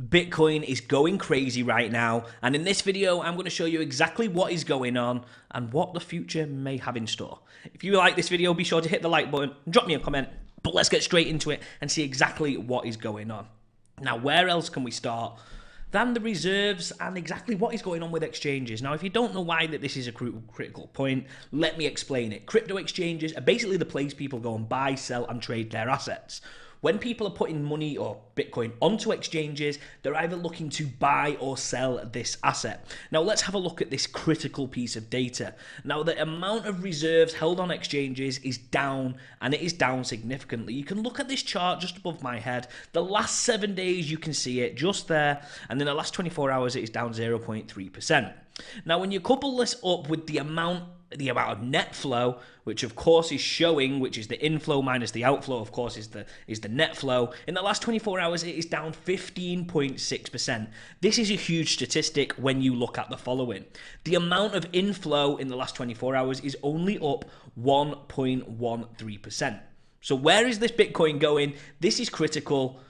Bitcoin is going crazy right now, and in this video I'm going to show you exactly what is going on and what the future may have in store. If you like this video, be sure to hit the like button and drop me a comment, but let's get straight into it and see exactly what is going on. Now, where else can we start than the reserves and exactly what is going on with exchanges? Now, if you don't know why this is a critical point, let me explain it. Crypto exchanges are basically the place people go and buy, sell, and trade their assets. When people are putting money or Bitcoin onto exchanges, they're either looking to buy or sell this asset. Now, let's have a look at this critical piece of data. Now, the amount of reserves held on exchanges is down, and it is down significantly. You can look at this chart just above my head. The last 7 days, you can see it just there, and in the last 24 hours, it is down 0.3%. Now, when you couple this up with the amount of net flow, which of course is showing, which is the inflow minus the outflow, of course, is the net flow. In the last 24 hours, it is down 15.6%. This is a huge statistic when you look at the following. The amount of inflow in the last 24 hours is only up 1.13%. So where is this Bitcoin going? This is critical.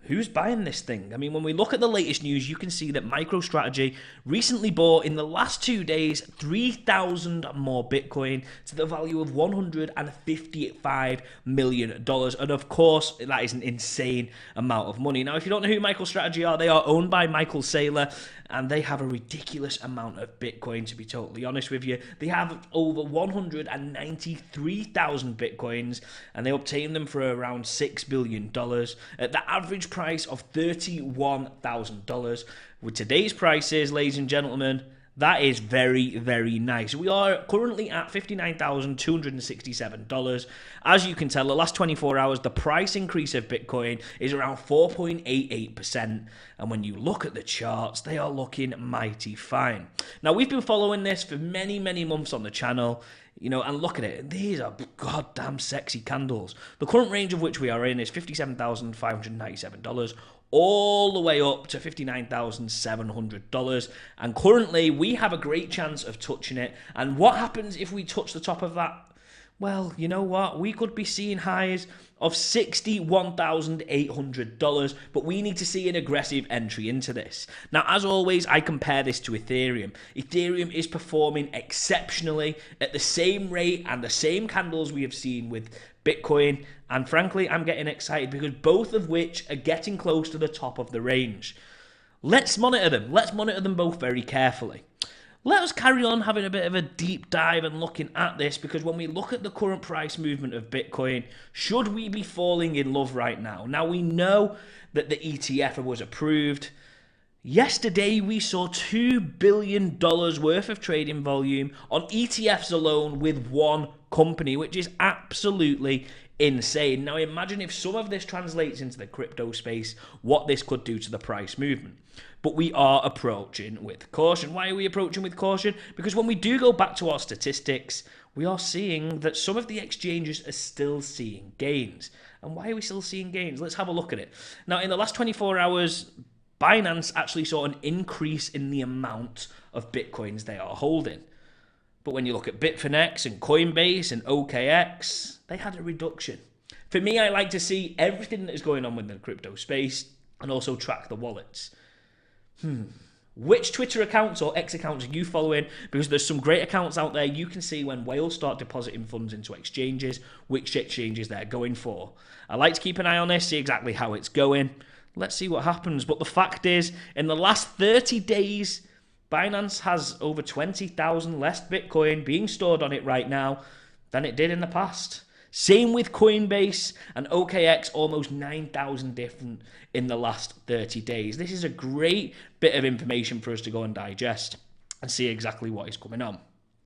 Who's buying this thing? I mean, when we look at the latest news, you can see that MicroStrategy recently bought, in the last 2 days, 3,000 more Bitcoin to the value of $155 million. And of course, that is an insane amount of money. Now, if you don't know who MicroStrategy are, they are owned by Michael Saylor, and they have a ridiculous amount of Bitcoin, to be totally honest with you. They have over 193,000 Bitcoins, and they obtained them for around $6 billion at the average price of $31,000. With today's prices, ladies and gentlemen, that is very, very nice. We are currently at $59,267. As you can tell, the last 24 hours, the price increase of Bitcoin is around 4.88%. And when you look at the charts, they are looking mighty fine. Now, we've been following this for many, many months on the channel. And look at it. These are goddamn sexy candles. The current range of which we are in is $57,597. All the way up to $59,700. And currently, we have a great chance of touching it. And what happens if we touch the top of that? Well, you know what? We could be seeing highs of $61,800, but we need to see an aggressive entry into this. Now, as always, I compare this to Ethereum. Ethereum is performing exceptionally at the same rate and the same candles we have seen with Bitcoin, and frankly, I'm getting excited because both of which are getting close to the top of the range. Let's monitor them. Let's monitor them both very carefully. Let us carry on having a bit of a deep dive and looking at this, because when we look at the current price movement of Bitcoin, should we be falling in love right now? Now, we know that the ETF was approved. Yesterday, we saw $2 billion worth of trading volume on ETFs alone with one company, which is absolutely insane. Now, imagine if some of this translates into the crypto space, what this could do to the price movement. But we are approaching with caution. Why are we approaching with caution? Because when we do go back to our statistics, we are seeing that some of the exchanges are still seeing gains. And why are we still seeing gains? Let's have a look at it. Now, in the last 24 hours, Binance actually saw an increase in the amount of Bitcoins they are holding. But when you look at Bitfinex and Coinbase and OKX, they had a reduction. For me, I like to see everything that is going on within the crypto space and also track the wallets. Which Twitter accounts or X accounts are you following? Because there's some great accounts out there. You can see when whales start depositing funds into exchanges, which exchanges they're going for. I like to keep an eye on this, see exactly how it's going. Let's see what happens. But the fact is, in the last 30 days, Binance has over 20,000 less Bitcoin being stored on it right now than it did in the past. Same with Coinbase and OKX, almost 9,000 different in the last 30 days. This is a great bit of information for us to go and digest and see exactly what is coming on.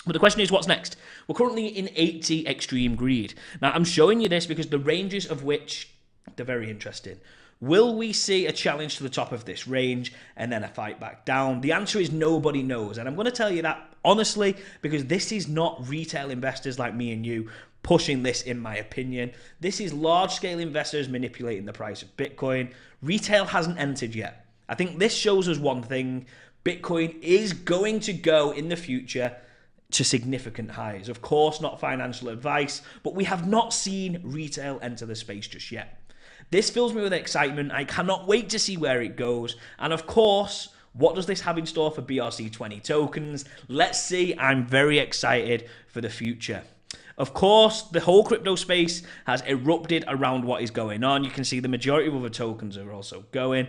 But the question is, what's next? We're currently in 80 extreme greed. Now, I'm showing you this because the ranges of which, they're very interesting. Will we see a challenge to the top of this range and then a fight back down? The answer is nobody knows. And I'm going to tell you that honestly, because this is not retail investors like me and you pushing this, in my opinion. This is large-scale investors manipulating the price of Bitcoin. Retail hasn't entered yet. I think this shows us one thing. Bitcoin is going to go in the future to significant highs. Of course, not financial advice, but we have not seen retail enter the space just yet. This fills me with excitement. I cannot wait to see where it goes. And of course, what does this have in store for BRC20 tokens? Let's see. I'm very excited for the future. Of course, the whole crypto space has erupted around what is going on. You can see the majority of other tokens are also going.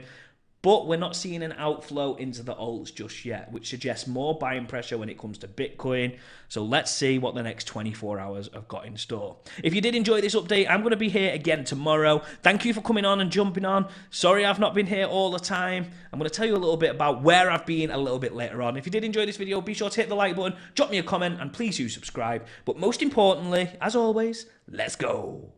But we're not seeing an outflow into the alts just yet, which suggests more buying pressure when it comes to Bitcoin. So let's see what the next 24 hours have got in store. If you did enjoy this update, I'm going to be here again tomorrow. Thank you for coming on and jumping on. Sorry I've not been here all the time. I'm going to tell you a little bit about where I've been a little bit later on. If you did enjoy this video, be sure to hit the like button, drop me a comment, and please do subscribe. But most importantly, as always, let's go.